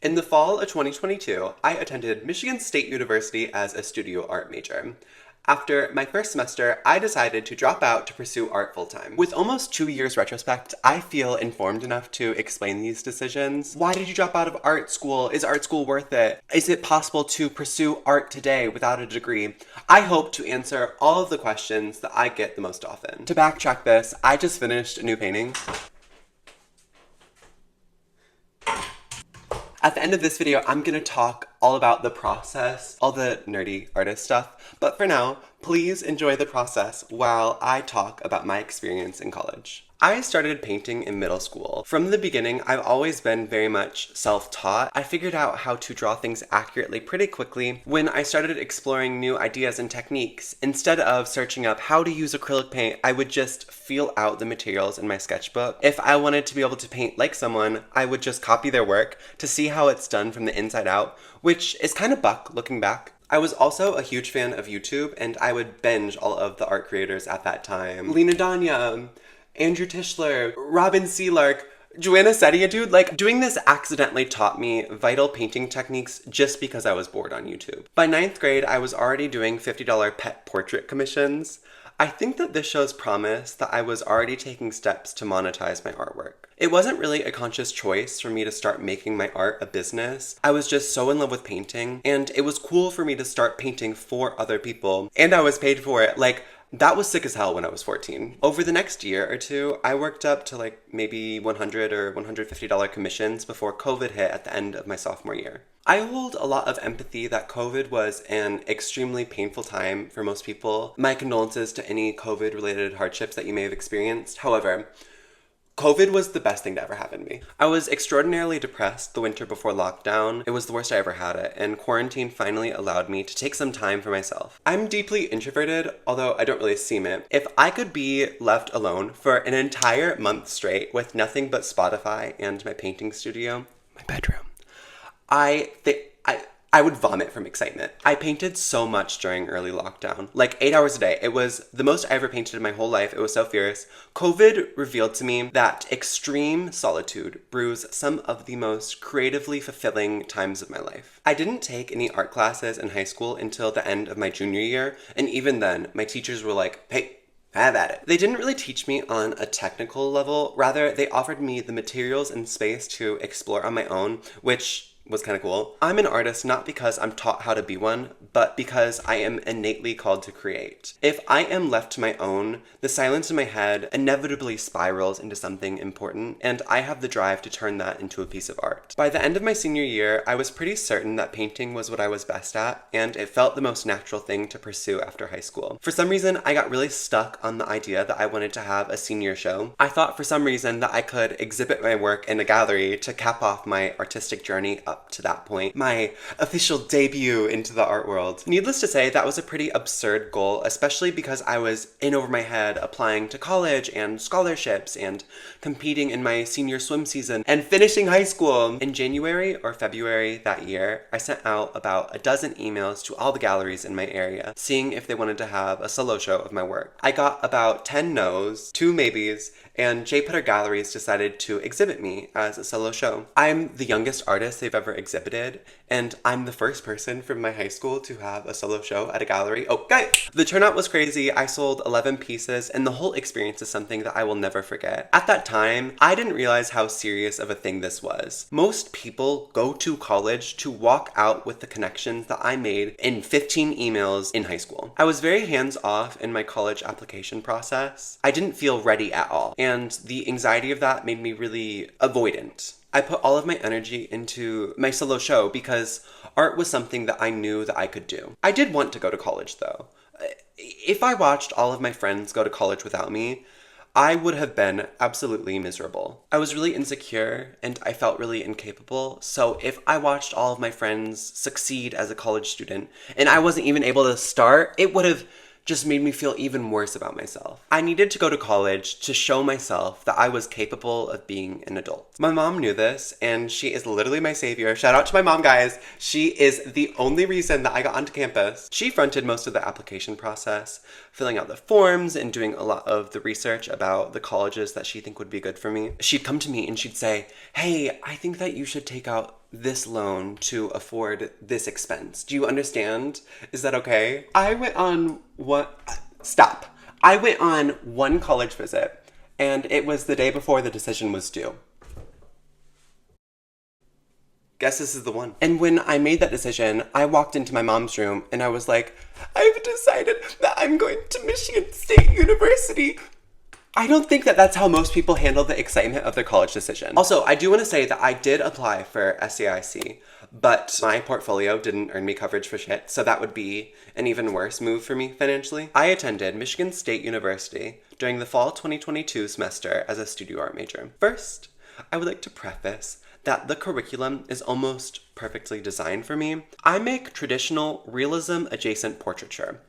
In the fall of 2022, I attended Michigan State University as a studio art major. After my first semester, I decided to drop out to pursue art full-time. With almost 2 years retrospect, I feel informed enough to explain these decisions. Why did you drop out of art school? Is art school worth it? Is it possible to pursue art today without a degree? I hope to answer all of the questions that I get the most often. To backtrack this, I just finished a new painting. At the end of this video, I'm gonna talk all about the process, all the nerdy artist stuff. But for now, please enjoy the process while I talk about my experience in college. I started painting in middle school. From the beginning, I've always been very much self-taught. I figured out how to draw things accurately pretty quickly when I started exploring new ideas and techniques. Instead of searching up how to use acrylic paint, I would just feel out the materials in my sketchbook. If I wanted to be able to paint like someone, I would just copy their work to see how it's done from the inside out, which is kind of buck looking back. I was also a huge fan of YouTube, and I would binge all of the art creators at that time. Lena Danya, Andrew Tischler, Robin Sealark, Joanna Sedia, dude. Like, doing this accidentally taught me vital painting techniques just because I was bored on YouTube. By 9th grade, I was already doing $50 pet portrait commissions. I think that this shows promise that I was already taking steps to monetize my artwork. It wasn't really a conscious choice for me to start making my art a business. I was just so in love with painting, and it was cool for me to start painting for other people, and I was paid for it. Like, that was sick as hell when I was 14. Over the next year or two, I worked up to like maybe $100 or $150 commissions before COVID hit at the end of my sophomore year. I hold a lot of empathy that COVID was an extremely painful time for most people. My condolences to any COVID-related hardships that you may have experienced. However, COVID was the best thing to ever happen to me. I was extraordinarily depressed the winter before lockdown. It was the worst I ever had it, and quarantine finally allowed me to take some time for myself. I'm deeply introverted, although I don't really seem it. If I could be left alone for an entire month straight with nothing but Spotify and my painting studio, my bedroom, I would vomit from excitement. I painted so much during early lockdown, like 8 hours a day. It was the most I ever painted in my whole life. It was so fierce. COVID revealed to me that extreme solitude brews some of the most creatively fulfilling times of my life. I didn't take any art classes in high school until the end of my junior year, and even then, my teachers were like, hey, have at it. They didn't really teach me on a technical level. Rather, they offered me the materials and space to explore on my own, which was kind of cool. I'm an artist not because I'm taught how to be one, but because I am innately called to create. If I am left to my own, the silence in my head inevitably spirals into something important, and I have the drive to turn that into a piece of art. By the end of my senior year, I was pretty certain that painting was what I was best at, and it felt the most natural thing to pursue after high school. For some reason, I got really stuck on the idea that I wanted to have a senior show. I thought for some reason that I could exhibit my work in a gallery to cap off my artistic journey up to that point, my official debut into the art world. Needless to say, that was a pretty absurd goal, especially because I was in over my head applying to college and scholarships and competing in my senior swim season and finishing high school. In January or February that year, I sent out about a dozen emails to all the galleries in my area, seeing if they wanted to have a solo show of my work. I got about 10 no's, 2 maybes, and J. Putter Galleries decided to exhibit me as a solo show. I'm the youngest artist they've ever exhibited, and I'm the first person from my high school to have a solo show at a gallery. Okay! The turnout was crazy. I sold 11 pieces, and the whole experience is something that I will never forget. At that time, I didn't realize how serious of a thing this was. Most people go to college to walk out with the connections that I made in 15 emails in high school. I was very hands-off in my college application process. I didn't feel ready at all, and the anxiety of that made me really avoidant. I put all of my energy into my solo show because art was something that I knew that I could do. I did want to go to college though. If I watched all of my friends go to college without me, I would have been absolutely miserable. I was really insecure and I felt really incapable. So if I watched all of my friends succeed as a college student and I wasn't even able to start, it would have just made me feel even worse about myself. I needed to go to college to show myself that I was capable of being an adult. My mom knew this, and she is literally my savior. Shout out to my mom, guys. She is the only reason that I got onto campus. She fronted most of the application process, filling out the forms and doing a lot of the research about the colleges that she think would be good for me. She'd come to me and she'd say, hey, I think that you should take out this loan to afford this expense. Do you understand? Is that okay? I went on stop. I went on one college visit, and it was the day before the decision was due. Guess this is the one. And when I made that decision, I walked into my mom's room and I was like, I've decided that I'm going to Michigan State University. I don't think that that's how most people handle the excitement of their college decision. Also, I do want to say that I did apply for SAIC, but my portfolio didn't earn me coverage for shit, so that would be an even worse move for me financially. I attended Michigan State University during the fall 2022 semester as a studio art major. First, I would like to preface that the curriculum is almost perfectly designed for me. I make traditional realism adjacent portraiture.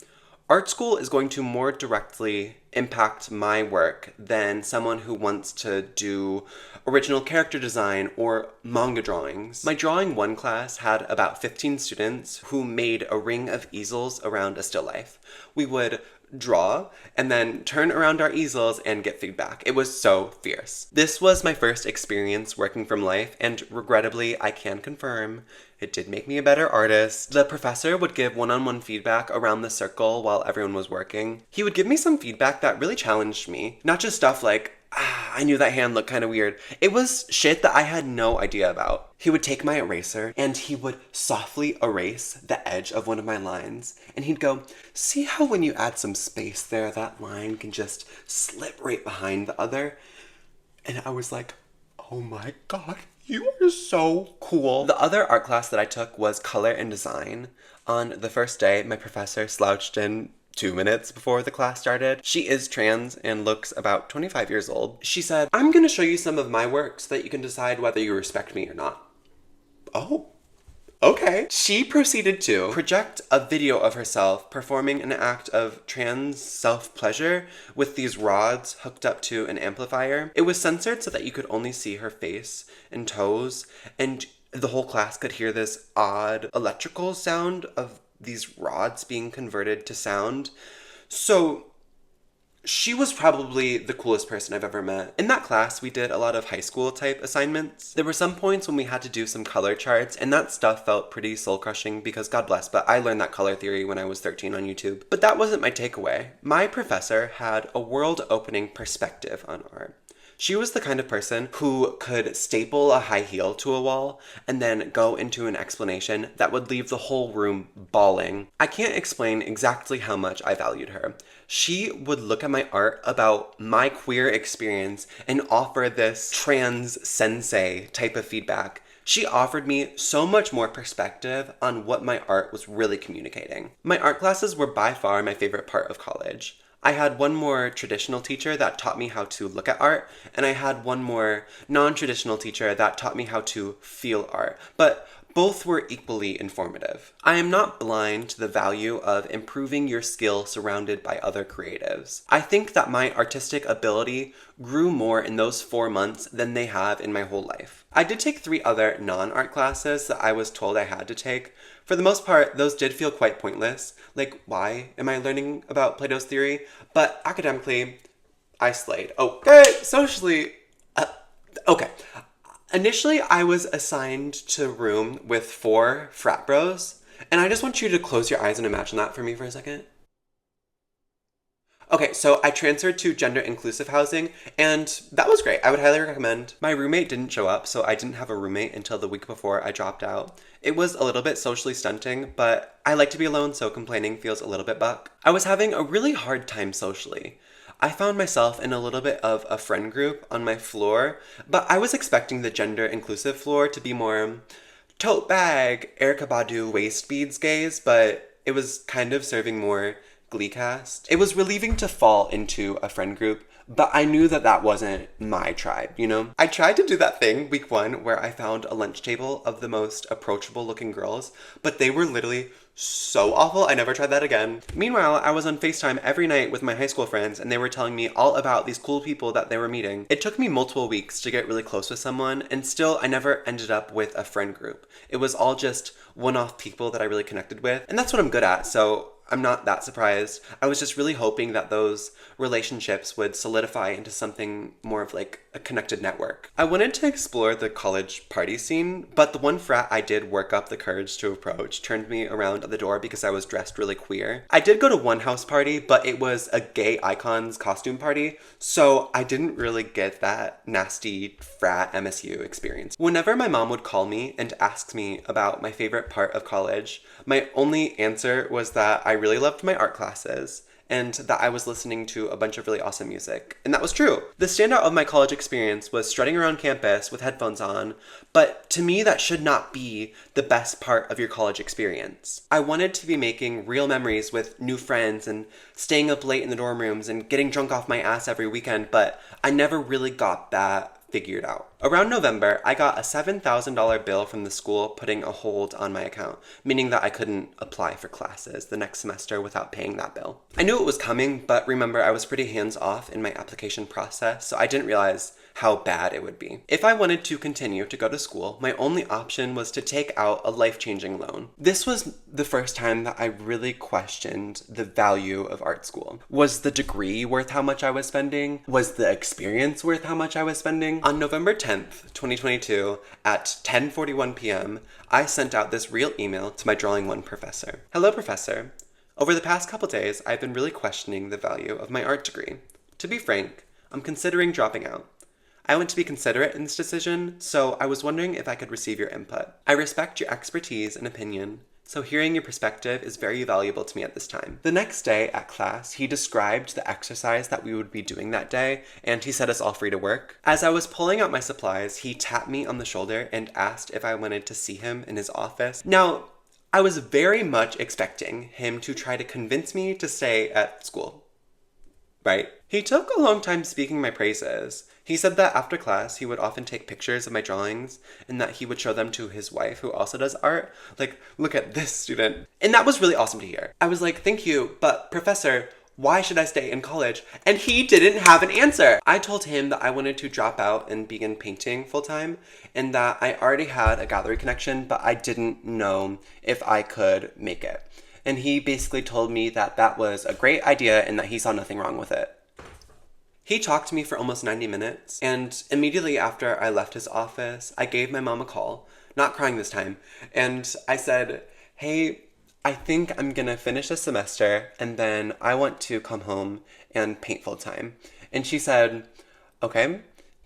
Art school is going to more directly impact my work than someone who wants to do original character design or manga drawings. My drawing 1 class had about 15 students who made a ring of easels around a still life. We would draw and then turn around our easels and get feedback. It was so fierce. This was my first experience working from life, and regrettably, I can confirm it did make me a better artist. The professor would give one-on-one feedback around the circle while everyone was working. He would give me some feedback that really challenged me. Not just stuff like, I knew that hand looked kind of weird. It was shit that I had no idea about. He would take my eraser and he would softly erase the edge of one of my lines. And he'd go, see how when you add some space there, that line can just slip right behind the other? And I was like, oh my God, you are so cool. The other art class that I took was color and design. On the first day, my professor slouched in 2 minutes before the class started. She is trans and looks about 25 years old. She said, I'm gonna show you some of my work so that you can decide whether you respect me or not. Oh, okay. She proceeded to project a video of herself performing an act of trans self-pleasure with these rods hooked up to an amplifier. It was censored so that you could only see her face and toes, and the whole class could hear this odd electrical sound of these rods being converted to sound. So she was probably the coolest person I've ever met. In that class, we did a lot of high school type assignments. There were some points when we had to do some color charts, and that stuff felt pretty soul crushing because God bless, but I learned that color theory when I was 13 on YouTube. But that wasn't my takeaway. My professor had a world opening perspective on art. She was the kind of person who could staple a high heel to a wall and then go into an explanation that would leave the whole room bawling. I can't explain exactly how much I valued her. She would look at my art about my queer experience and offer this trans sensei type of feedback. She offered me so much more perspective on what my art was really communicating. My art classes were by far my favorite part of college. I had one more traditional teacher that taught me how to look at art, and I had one more non-traditional teacher that taught me how to feel art, but both were equally informative. I am not blind to the value of improving your skill surrounded by other creatives. I think that my artistic ability grew more in those 4 months than they have in my whole life. I did take 3 other non-art classes that I was told I had to take. For the most part, those did feel quite pointless. Like, why am I learning about Plato's theory? But academically, I slayed. Okay, socially, okay. Initially, I was assigned to a room with 4 frat bros, and I just want you to close your eyes and imagine that for me for a second. Okay, so I transferred to gender inclusive housing, and that was great. I would highly recommend. My roommate didn't show up, so I didn't have a roommate until the week before I dropped out. It was a little bit socially stunting, but I like to be alone, so complaining feels a little bit buck. I was having a really hard time socially. I found myself in a little bit of a friend group on my floor, but I was expecting the gender inclusive floor to be more tote bag, Erykah Badu waist beads gaze, but it was kind of serving more Glee cast. It was relieving to fall into a friend group, but I knew that that wasn't my tribe, you know? I tried to do that thing week 1 where I found a lunch table of the most approachable looking girls, but they were literally so awful. I never tried that again. Meanwhile, I was on FaceTime every night with my high school friends, and they were telling me all about these cool people that they were meeting. It took me multiple weeks to get really close with someone, and still I never ended up with a friend group. It was all just one-off people that I really connected with, and that's what I'm good at, so I'm not that surprised. I was just really hoping that those relationships would solidify into something more of like a connected network. I wanted to explore the college party scene, but the one frat I did work up the courage to approach turned me around at the door because I was dressed really queer. I did go to one house party, but it was a gay icons costume party, so I didn't really get that nasty frat MSU experience. Whenever my mom would call me and ask me about my favorite part of college, my only answer was that I really loved my art classes and that I was listening to a bunch of really awesome music. And that was true. The standout of my college experience was strutting around campus with headphones on, but to me that should not be the best part of your college experience. I wanted to be making real memories with new friends and staying up late in the dorm rooms and getting drunk off my ass every weekend, but I never really got that figured out. Around November, I got a $7,000 bill from the school putting a hold on my account, meaning that I couldn't apply for classes the next semester without paying that bill. I knew it was coming, but remember, I was pretty hands-off in my application process, so I didn't realize how bad it would be. If I wanted to continue to go to school, my only option was to take out a life-changing loan. This was the first time that I really questioned the value of art school. Was the degree worth how much I was spending? Was the experience worth how much I was spending? On November 10th, 2022, at 10:41 p.m., I sent out this real email to my Drawing 1 professor. Hello, professor. Over the past couple days, I've been really questioning the value of my art degree. To be frank, I'm considering dropping out. I want to be considerate in this decision, so I was wondering if I could receive your input. I respect your expertise and opinion, so hearing your perspective is very valuable to me at this time. The next day at class, he described the exercise that we would be doing that day, and he set us all free to work. As I was pulling out my supplies, he tapped me on the shoulder and asked if I wanted to see him in his office. Now, I was very much expecting him to try to convince me to stay at school. Right? He took a long time speaking my praises. He said that after class, he would often take pictures of my drawings and that he would show them to his wife, who also does art. Like, look at this student. And that was really awesome to hear. I was like, thank you, but professor, why should I stay in college? And he didn't have an answer. I told him that I wanted to drop out and begin painting full time and that I already had a gallery connection, but I didn't know if I could make it. And he basically told me that that was a great idea and that he saw nothing wrong with it. He talked to me for almost 90 minutes, and immediately after I left his office, I gave my mom a call, not crying this time, and I said, hey, I think I'm gonna finish this semester, and then I want to come home and paint full time. And she said, okay,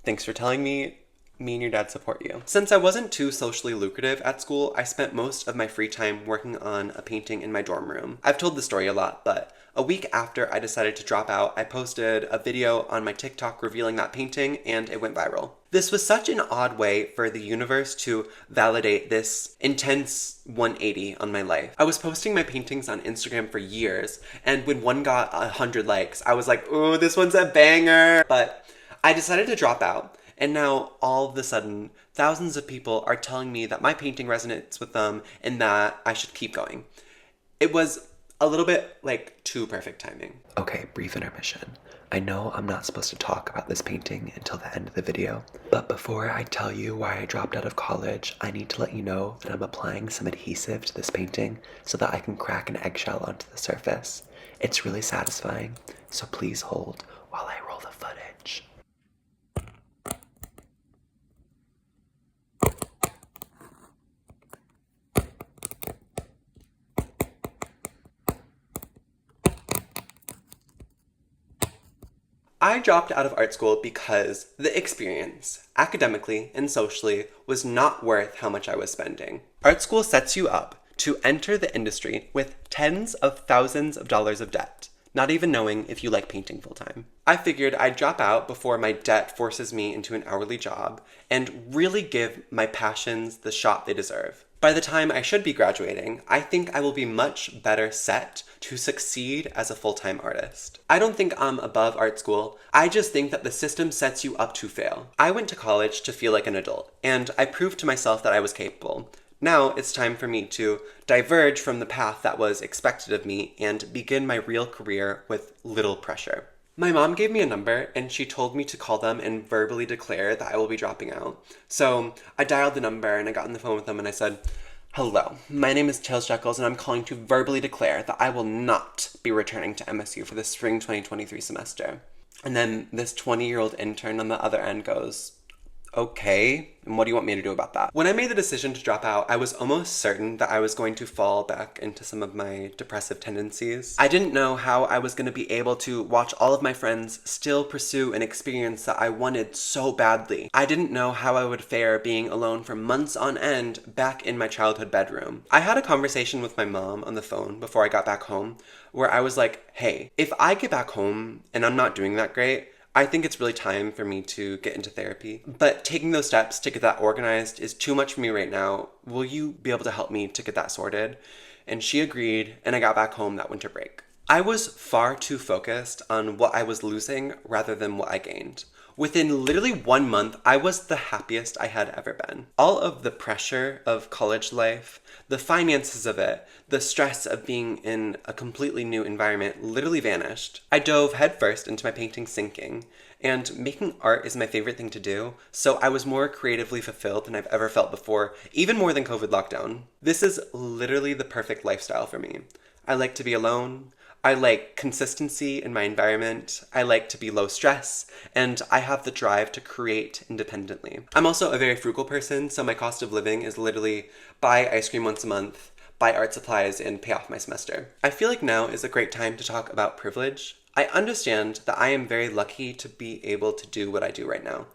thanks for telling me. Me and your dad support you. Since I wasn't too socially lucrative at school, I spent most of my free time working on a painting in my dorm room. I've told the story a lot, but a week after I decided to drop out, I posted a video on my TikTok revealing that painting, and it went viral. This was such an odd way for the universe to validate this intense 180 on my life. I was posting my paintings on Instagram for years, and when one got 100 likes, I was like, oh, this one's a banger. But I decided to drop out. And now, all of a sudden, thousands of people are telling me that my painting resonates with them and that I should keep going. It was a little bit like too perfect timing. Okay, brief intermission. I know I'm not supposed to talk about this painting until the end of the video, but before I tell you why I dropped out of college, I need to let you know that I'm applying some adhesive to this painting so that I can crack an eggshell onto the surface. It's really satisfying, so please hold while I roll the footage. I dropped out of art school because the experience, academically and socially, was not worth how much I was spending. Art school sets you up to enter the industry with tens of thousands of dollars of debt, not even knowing if you like painting full time. I figured I'd drop out before my debt forces me into an hourly job and really give my passions the shot they deserve. By the time I should be graduating, I think I will be much better set to succeed as a full-time artist. I don't think I'm above art school. I just think that the system sets you up to fail. I went to college to feel like an adult, and I proved to myself that I was capable. Now it's time for me to diverge from the path that was expected of me and begin my real career with little pressure. My mom gave me a number and she told me to call them and verbally declare that I will be dropping out. So I dialed the number and I got on the phone with them and I said, Hello, my name is Tails Jekyls, and I'm calling to verbally declare that I will not be returning to MSU for the spring 2023 semester. And then this 20-year-old intern on the other end goes, okay, and what do you want me to do about that? When I made the decision to drop out, I was almost certain that I was going to fall back into some of my depressive tendencies. I didn't know how I was going to be able to watch all of my friends still pursue an experience that I wanted so badly. I didn't know how I would fare being alone for months on end back in my childhood bedroom. I had a conversation with my mom on the phone before I got back home where I was like, hey, if I get back home and I'm not doing that great, I think it's really time for me to get into therapy. But taking those steps to get that organized is too much for me right now. Will you be able to help me to get that sorted? And she agreed, and I got back home that winter break. I was far too focused on what I was losing rather than what I gained. Within literally 1 month, I was the happiest I had ever been. All of the pressure of college life, the finances of it, the stress of being in a completely new environment literally vanished. I dove headfirst into my painting sinking, and making art is my favorite thing to do, so I was more creatively fulfilled than I've ever felt before, even more than COVID lockdown. This is literally the perfect lifestyle for me. I like to be alone. I like consistency in my environment, I like to be low stress, and I have the drive to create independently. I'm also a very frugal person, so my cost of living is literally buy ice cream once a month, buy art supplies, and pay off my semester. I feel like now is a great time to talk about privilege. I understand that I am very lucky to be able to do what I do right now.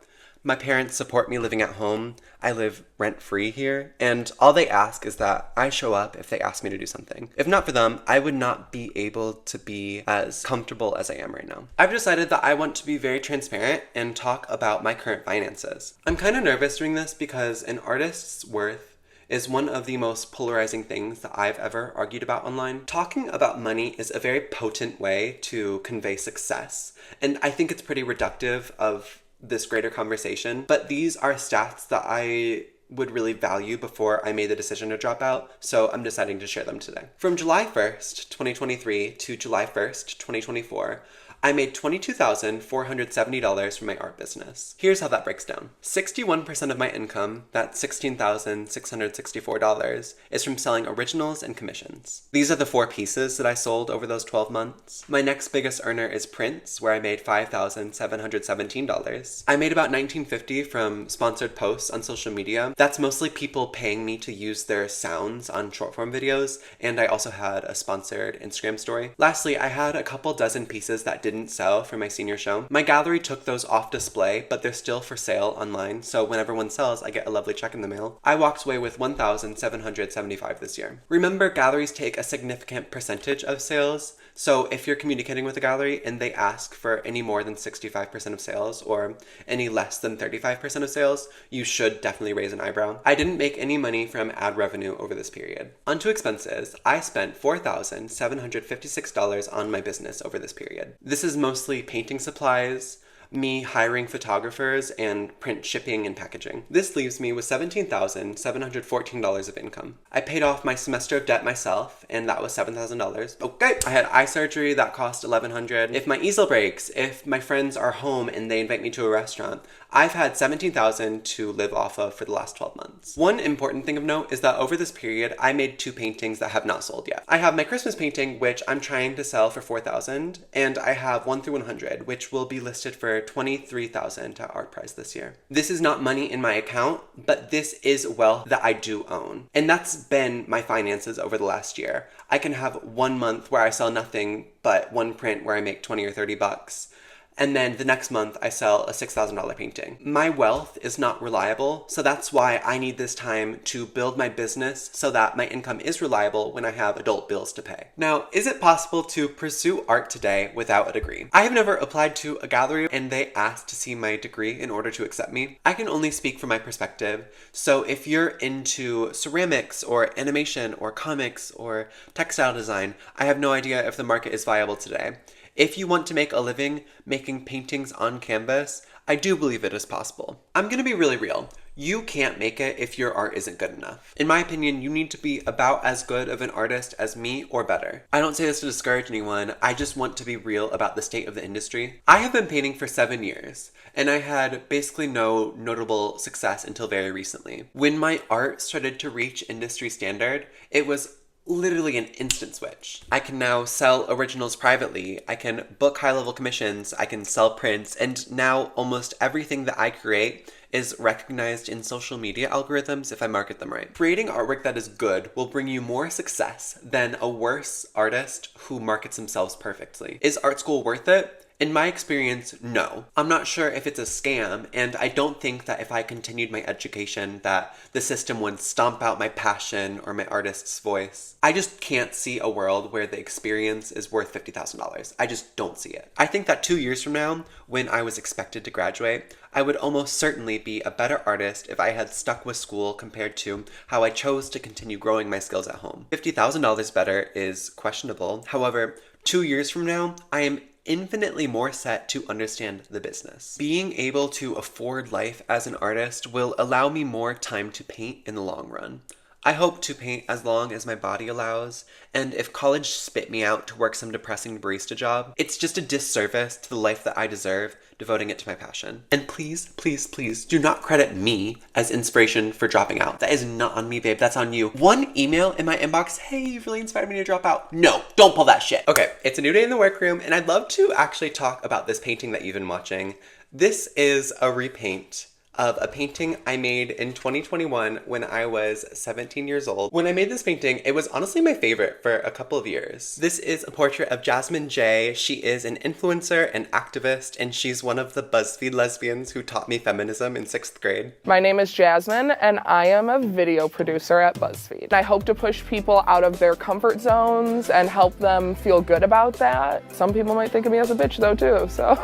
My parents support me living at home. I live rent-free here, and all they ask is that I show up if they ask me to do something. If not for them, I would not be able to be as comfortable as I am right now. I've decided that I want to be very transparent and talk about my current finances. I'm kind of nervous doing this because an artist's worth is one of the most polarizing things that I've ever argued about online. Talking about money is a very potent way to convey success, and I think it's pretty reductive of this greater conversation, but these are stats that I would really value before I made the decision to drop out, so I'm deciding to share them today. From July 1st, 2023 to July 1st, 2024, I made $22,470 from my art business. Here's how that breaks down. 61% of my income, that's $16,664, is from selling originals and commissions. These are the 4 pieces that I sold over those 12 months. My next biggest earner is prints, where I made $5,717. I made about $19.50 from sponsored posts on social media. That's mostly people paying me to use their sounds on short form videos, and I also had a sponsored Instagram story. Lastly, I had a couple dozen pieces that didn't sell for my senior show. My gallery took those off display, but they're still for sale online, so whenever one sells, I get a lovely check in the mail. I walked away with $1,775 this year. Remember, galleries take a significant percentage of sales, so if you're communicating with a gallery and they ask for any more than 65% of sales or any less than 35% of sales, you should definitely raise an eyebrow. I didn't make any money from ad revenue over this period. Onto expenses, I spent $4,756 on my business over this period. This is mostly painting supplies, me hiring photographers, and print shipping and packaging. This leaves me with $17,714 of income. I paid off my semester of debt myself, and that was $7,000. Okay, I had eye surgery that cost $1,100. If my easel breaks, if my friends are home and they invite me to a restaurant, I've had $17,000 to live off of for the last 12 months. One important thing of note is that over this period, I made 2 paintings that have not sold yet. I have my Christmas painting, which I'm trying to sell for $4,000, and I have 1 through 100, which will be listed for $23,000 at art price this year. This is not money in my account, but this is wealth that I do own. And that's been my finances over the last year. I can have 1 month where I sell nothing but 1 print where I make 20 or 30 bucks. And then the next month I sell a $6,000 painting. My wealth is not reliable, so that's why I need this time to build my business so that my income is reliable when I have adult bills to pay. Now, is it possible to pursue art today without a degree? I have never applied to a gallery and they asked to see my degree in order to accept me. I can only speak from my perspective, so if you're into ceramics or animation or comics or textile design, I have no idea if the market is viable today. If you want to make a living making paintings on canvas, I do believe it is possible. I'm gonna be really real. You can't make it if your art isn't good enough. In my opinion, you need to be about as good of an artist as me or better. I don't say this to discourage anyone, I just want to be real about the state of the industry. I have been painting for 7 years, and I had basically no notable success until very recently. When my art started to reach industry standard, it was literally an instant switch. I can now sell originals privately, I can book high-level commissions, I can sell prints, and now almost everything that I create is recognized in social media algorithms if I market them right. Creating artwork that is good will bring you more success than a worse artist who markets themselves perfectly. Is art school worth it? In my experience, no. I'm not sure if it's a scam, and I don't think that if I continued my education that the system would stomp out my passion or my artist's voice. I just can't see a world where the experience is worth $50,000. I just don't see it. I think that 2 years from now, when I was expected to graduate, I would almost certainly be a better artist if I had stuck with school compared to how I chose to continue growing my skills at home. $50,000 better is questionable. However, 2 years from now, I am infinitely more set to understand the business. Being able to afford life as an artist will allow me more time to paint in the long run. I hope to paint as long as my body allows, and if college spit me out to work some depressing barista job, it's just a disservice to the life that I deserve, devoting it to my passion. And please, please, please do not credit me as inspiration for dropping out. That is not on me, babe. That's on you. One email in my inbox, hey, you really inspired me to drop out. No, don't pull that shit. Okay, it's a new day in the workroom, and I'd love to actually talk about this painting that you've been watching. This is a repaint of a painting I made in 2021 when I was 17 years old. When I made this painting, it was honestly my favorite for a couple of years. This is a portrait of Jasmine J. She is an influencer and activist, and she's one of the BuzzFeed lesbians who taught me feminism in 6th grade. My name is Jasmine, and I am a video producer at BuzzFeed. I hope to push people out of their comfort zones and help them feel good about that. Some people might think of me as a bitch though too, so.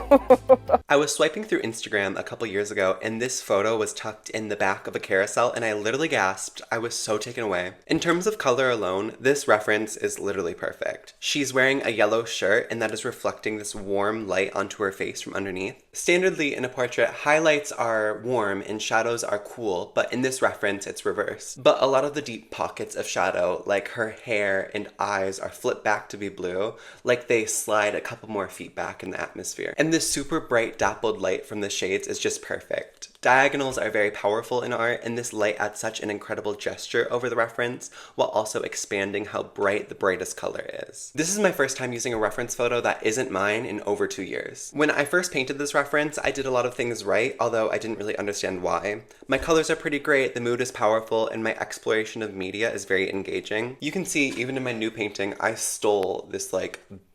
I was swiping through Instagram a couple years ago, and this photo was tucked in the back of a carousel, and I literally gasped. I was so taken away. In terms of color alone, this reference is literally perfect. She's wearing a yellow shirt, and that is reflecting this warm light onto her face from underneath. Standardly in a portrait, highlights are warm and shadows are cool, but in this reference, it's reversed. But a lot of the deep pockets of shadow, like her hair and eyes, are flipped back to be blue, like they slide a couple more feet back in the atmosphere. And this super bright dappled light from the shades is just perfect. Diagonals are very powerful in art, and this light adds such an incredible gesture over the reference, while also expanding how bright the brightest color is. This is my first time using a reference photo that isn't mine in over 2 years. When I first painted this reference, I did a lot of things right, although I didn't really understand why. My colors are pretty great, the mood is powerful, and my exploration of media is very engaging. You can see, even in my new painting, I stole this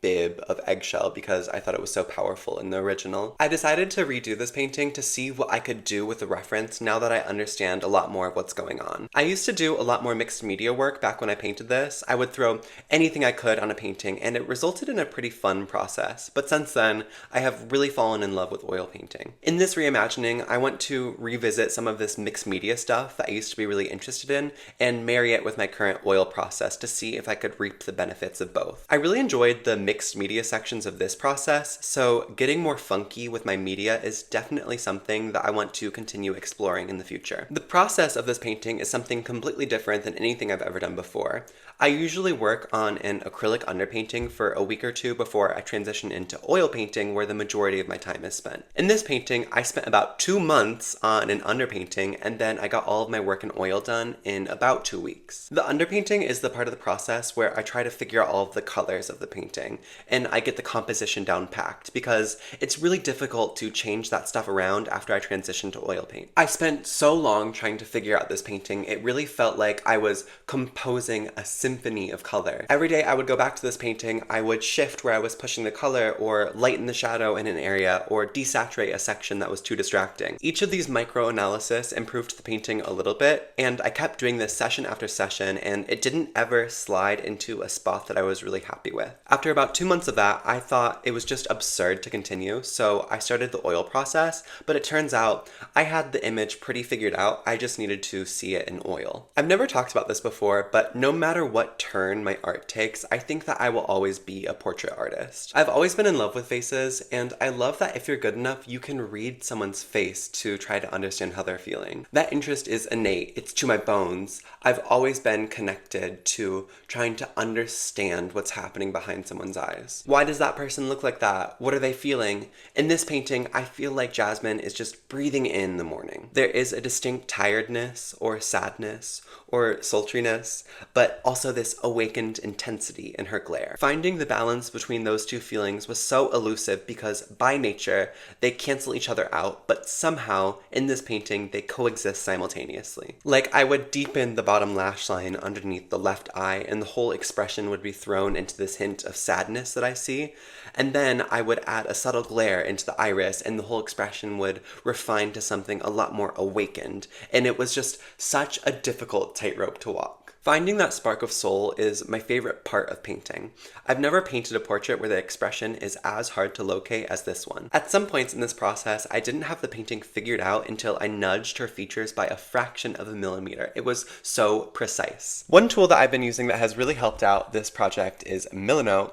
bib of eggshell because I thought it was so powerful in the original. I decided to redo this painting to see what I could do with the reference now that I understand a lot more of what's going on. I used to do a lot more mixed media work back when I painted this. I would throw anything I could on a painting, and it resulted in a pretty fun process. But since then, I have really fallen in love with oil painting. In this reimagining, I want to revisit some of this mixed media stuff that I used to be really interested in and marry it with my current oil process to see if I could reap the benefits of both. I really enjoyed the mixed media sections of this process, so getting more funky with my media is definitely something that I want to continue exploring in the future. The process of this painting is something completely different than anything I've ever done before. I usually work on an acrylic underpainting for a week or two before I transition into oil painting, where the majority of my time is spent. In this painting, I spent about 2 months on an underpainting, and then I got all of my work in oil done in about 2 weeks. The underpainting is the part of the process where I try to figure out all of the colors of the painting, and I get the composition down packed, because it's really difficult to change that stuff around after I transition to oil paint. I spent so long trying to figure out this painting, it really felt like I was composing a symphony of color. Every day I would go back to this painting, I would shift where I was pushing the color, or lighten the shadow in an area, or desaturate a section that was too distracting. Each of these micro-analysis improved the painting a little bit, and I kept doing this session after session, and it didn't ever slide into a spot that I was really happy with. After about 2 months of that, I thought it was just absurd to continue, so I started the oil process, but it turns out I had the image pretty figured out, I just needed to see it in oil. I've never talked about this before, but no matter what turn my art takes, I think that I will always be a portrait artist. I've always been in love with faces, and I love that if you're good enough, you can read someone's face to try to understand how they're feeling. That interest is innate, it's to my bones. I've always been connected to trying to understand what's happening behind someone's eyes. Why does that person look like that? What are they feeling? In this painting, I feel like Jasmine is just breathing in the morning. There is a distinct tiredness or sadness or sultriness, but also this awakened intensity in her glare. Finding the balance between those two feelings was so elusive because by nature, they cancel each other out, but somehow in this painting, they coexist simultaneously. Like I would deepen the bottom lash line underneath the left eye and the whole expression would be thrown into this hint of sadness that I see. And then I would add a subtle glare into the iris and the whole expression would refine to something a lot more awakened. And it was just such a difficult tightrope to walk. Finding that spark of soul is my favorite part of painting. I've never painted a portrait where the expression is as hard to locate as this one. At some points in this process, I didn't have the painting figured out until I nudged her features by a fraction of a millimeter. It was so precise. One tool that I've been using that has really helped out this project is Milanote.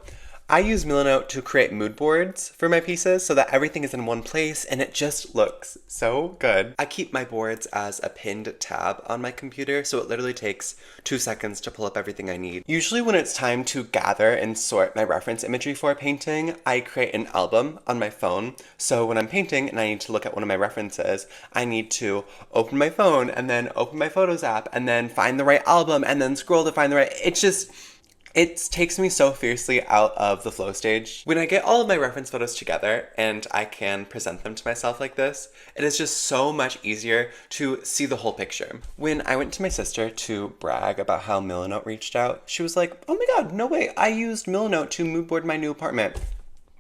I use Milanote to create mood boards for my pieces so that everything is in one place and it just looks so good. I keep my boards as a pinned tab on my computer, so it literally takes 2 seconds to pull up everything I need. Usually when it's time to gather and sort my reference imagery for a painting, I create an album on my phone. So when I'm painting and I need to look at one of my references, I need to open my phone and then open my Photos app and then find the right album and then scroll to find the right, it takes me so fiercely out of the flow stage. When I get all of my reference photos together and I can present them to myself like this, it is just so much easier to see the whole picture. When I went to my sister to brag about how Milanote reached out, she was like, oh my god, no way, I used Milanote to mood board my new apartment.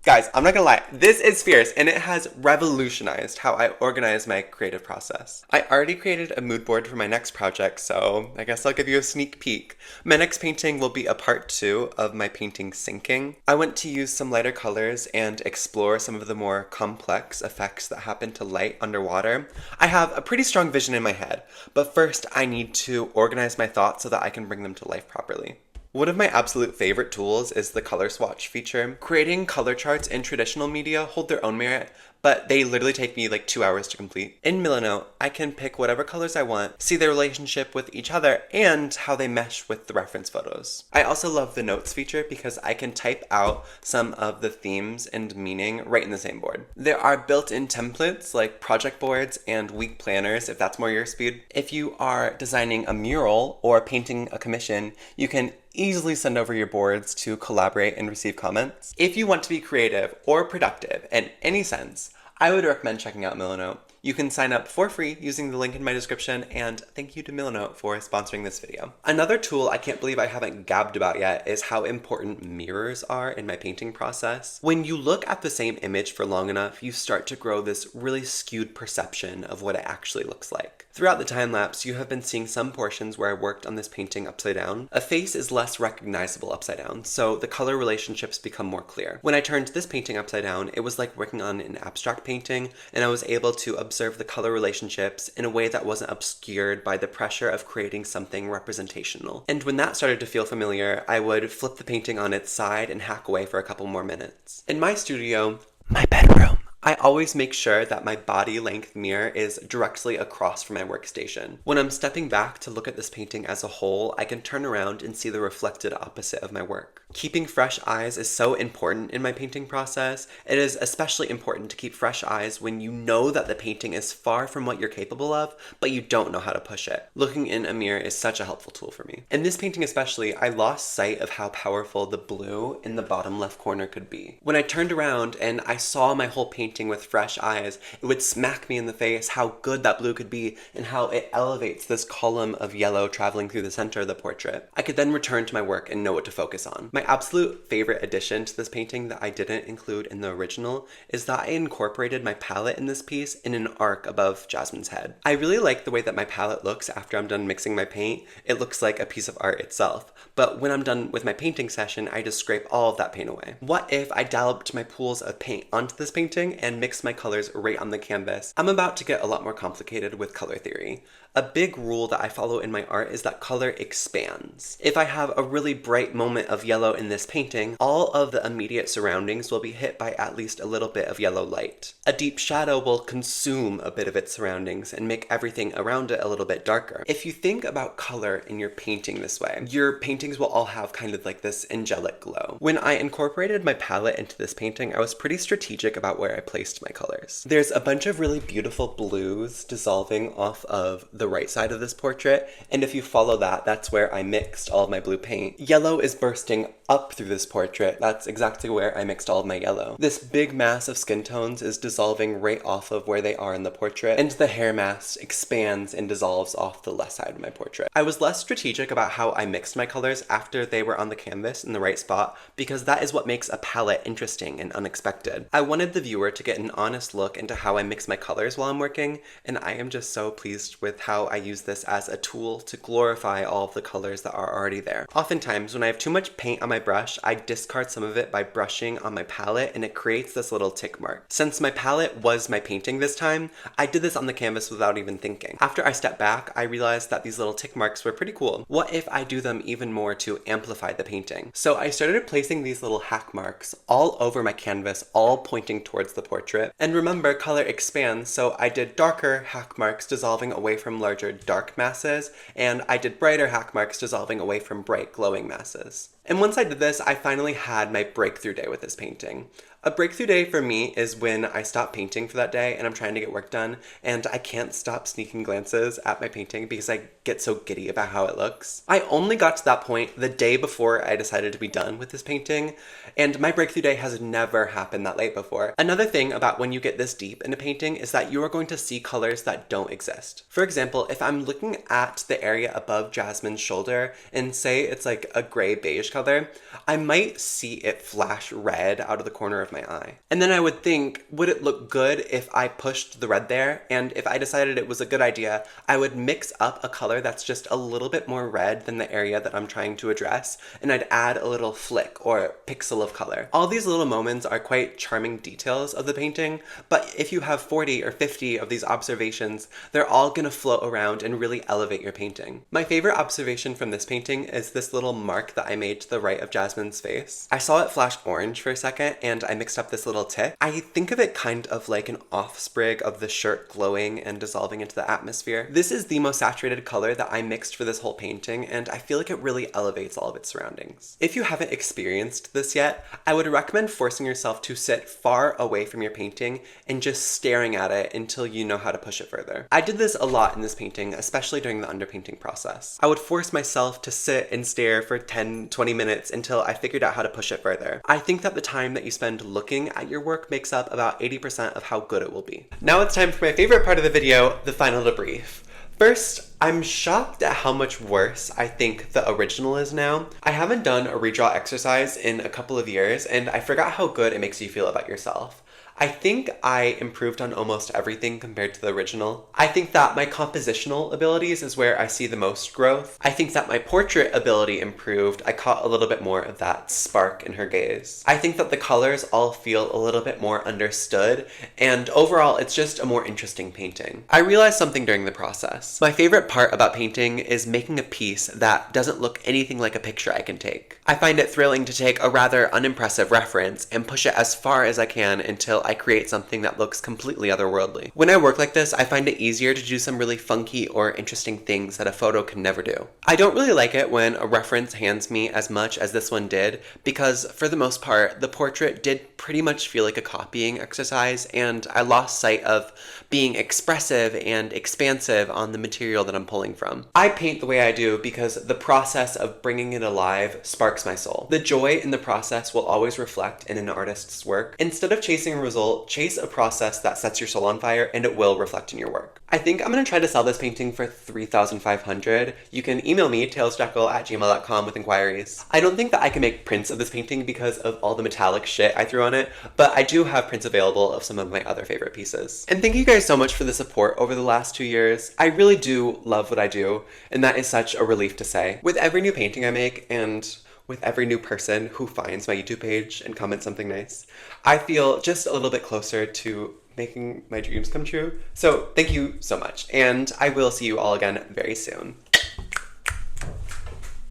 Guys, I'm not gonna lie, this is fierce and it has revolutionized how I organize my creative process. I already created a mood board for my next project, so I guess I'll give you a sneak peek. My next painting will be a part 2 of my painting Sinking. I want to use some lighter colors and explore some of the more complex effects that happen to light underwater. I have a pretty strong vision in my head, but first I need to organize my thoughts so that I can bring them to life properly. One of my absolute favorite tools is the color swatch feature. Creating color charts in traditional media hold their own merit, but they literally take me like 2 hours to complete. In Milanote, I can pick whatever colors I want, see their relationship with each other, and how they mesh with the reference photos. I also love the notes feature because I can type out some of the themes and meaning right in the same board. There are built-in templates like project boards and week planners if that's more your speed. If you are designing a mural or painting a commission, you can easily send over your boards to collaborate and receive comments. If you want to be creative or productive in any sense, I would recommend checking out Milanote. You can sign up for free using the link in my description, and thank you to Milanote for sponsoring this video. Another tool I can't believe I haven't gabbed about yet is how important mirrors are in my painting process. When you look at the same image for long enough, you start to grow this really skewed perception of what it actually looks like. Throughout the time lapse, you have been seeing some portions where I worked on this painting upside down. A face is less recognizable upside down, so the color relationships become more clear. When I turned this painting upside down, it was like working on an abstract painting, and I was able to observe the color relationships in a way that wasn't obscured by the pressure of creating something representational. And when that started to feel familiar, I would flip the painting on its side and hack away for a couple more minutes. In my studio, my bedroom, I always make sure that my body length mirror is directly across from my workstation. When I'm stepping back to look at this painting as a whole, I can turn around and see the reflected opposite of my work. Keeping fresh eyes is so important in my painting process. It is especially important to keep fresh eyes when you know that the painting is far from what you're capable of, but you don't know how to push it. Looking in a mirror is such a helpful tool for me. In this painting especially, I lost sight of how powerful the blue in the bottom left corner could be. When I turned around and I saw my whole painting with fresh eyes, it would smack me in the face how good that blue could be and how it elevates this column of yellow traveling through the center of the portrait. I could then return to my work and know what to focus on. My absolute favorite addition to this painting that I didn't include in the original is that I incorporated my palette in this piece in an arc above Jasmine's head. I really like the way that my palette looks after I'm done mixing my paint. It looks like a piece of art itself, but when I'm done with my painting session, I just scrape all of that paint away. What if I dolloped my pools of paint onto this painting and mixed my colors right on the canvas? I'm about to get a lot more complicated with color theory. A big rule that I follow in my art is that color expands. If I have a really bright moment of yellow in this painting, all of the immediate surroundings will be hit by at least a little bit of yellow light. A deep shadow will consume a bit of its surroundings and make everything around it a little bit darker. If you think about color in your painting this way, your paintings will all have kind of like this angelic glow. When I incorporated my palette into this painting, I was pretty strategic about where I placed my colors. There's a bunch of really beautiful blues dissolving off of the right side of this portrait, and if you follow that, that's where I mixed all of my blue paint. Yellow is bursting up through this portrait. That's exactly where I mixed all of my yellow. This big mass of skin tones is dissolving right off of where they are in the portrait, and the hair mass expands and dissolves off the left side of my portrait. I was less strategic about how I mixed my colors after they were on the canvas in the right spot, because that is what makes a palette interesting and unexpected. I wanted the viewer to get an honest look into how I mix my colors while I'm working, and I am just so pleased with how I use this as a tool to glorify all of the colors that are already there. Oftentimes, when I have too much paint on my brush, I discard some of it by brushing on my palette, and it creates this little tick mark. Since my palette was my painting this time, I did this on the canvas without even thinking. After I stepped back, I realized that these little tick marks were pretty cool. What if I do them even more to amplify the painting? So I started placing these little hack marks all over my canvas, all pointing towards the portrait. And remember, color expands, so I did darker hack marks dissolving away from larger dark masses, and I did brighter hack marks dissolving away from bright glowing masses. And once I did this, I finally had my breakthrough day with this painting. A breakthrough day for me is when I stop painting for that day and I'm trying to get work done, and I can't stop sneaking glances at my painting because I get so giddy about how it looks. I only got to that point the day before I decided to be done with this painting, and my breakthrough day has never happened that late before. Another thing about when you get this deep in a painting is that you are going to see colors that don't exist. For example, if I'm looking at the area above Jasmine's shoulder and say it's like a gray beige color, I might see it flash red out of the corner of my eye. And then I would think, would it look good if I pushed the red there? And if I decided it was a good idea, I would mix up a color that's just a little bit more red than the area that I'm trying to address, and I'd add a little flick or pixel of color. All these little moments are quite charming details of the painting, but if you have 40 or 50 of these observations, they're all gonna float around and really elevate your painting. My favorite observation from this painting is this little mark that I made to the right of Jasmine's face. I saw it flash orange for a second, and I mixed up this little tick. I think of it kind of like an offsprig of the shirt glowing and dissolving into the atmosphere. This is the most saturated color that I mixed for this whole painting, and I feel like it really elevates all of its surroundings. If you haven't experienced this yet, I would recommend forcing yourself to sit far away from your painting and just staring at it until you know how to push it further. I did this a lot in this painting, especially during the underpainting process. I would force myself to sit and stare for 10-20 minutes until I figured out how to push it further. I think that the time that you spend looking at your work makes up about 80% of how good it will be. Now it's time for my favorite part of the video, the final debrief. First, I'm shocked at how much worse I think the original is now. I haven't done a redraw exercise in a couple of years, and I forgot how good it makes you feel about yourself. I think I improved on almost everything compared to the original. I think that my compositional abilities is where I see the most growth. I think that my portrait ability improved. I caught a little bit more of that spark in her gaze. I think that the colors all feel a little bit more understood, and overall it's just a more interesting painting. I realized something during the process. My favorite part about painting is making a piece that doesn't look anything like a picture I can take. I find it thrilling to take a rather unimpressive reference and push it as far as I can until I create something that looks completely otherworldly. When I work like this, I find it easier to do some really funky or interesting things that a photo can never do. I don't really like it when a reference hands me as much as this one did, because for the most part, the portrait did pretty much feel like a copying exercise, and I lost sight of being expressive and expansive on the material that I'm pulling from. I paint the way I do because the process of bringing it alive sparks my soul. The joy in the process will always reflect in an artist's work. Instead of chasing a result proposal, chase a process that sets your soul on fire, and it will reflect in your work. I think I'm gonna try to sell this painting for $3,500. You can email me, tailsjackal@gmail.com with inquiries. I don't think that I can make prints of this painting because of all the metallic shit I threw on it, but I do have prints available of some of my other favorite pieces. And thank you guys so much for the support over the last 2 years. I really do love what I do, and that is such a relief to say. With every new painting I make, and with every new person who finds my YouTube page and comments something nice, I feel just a little bit closer to making my dreams come true. So thank you so much, and I will see you all again very soon.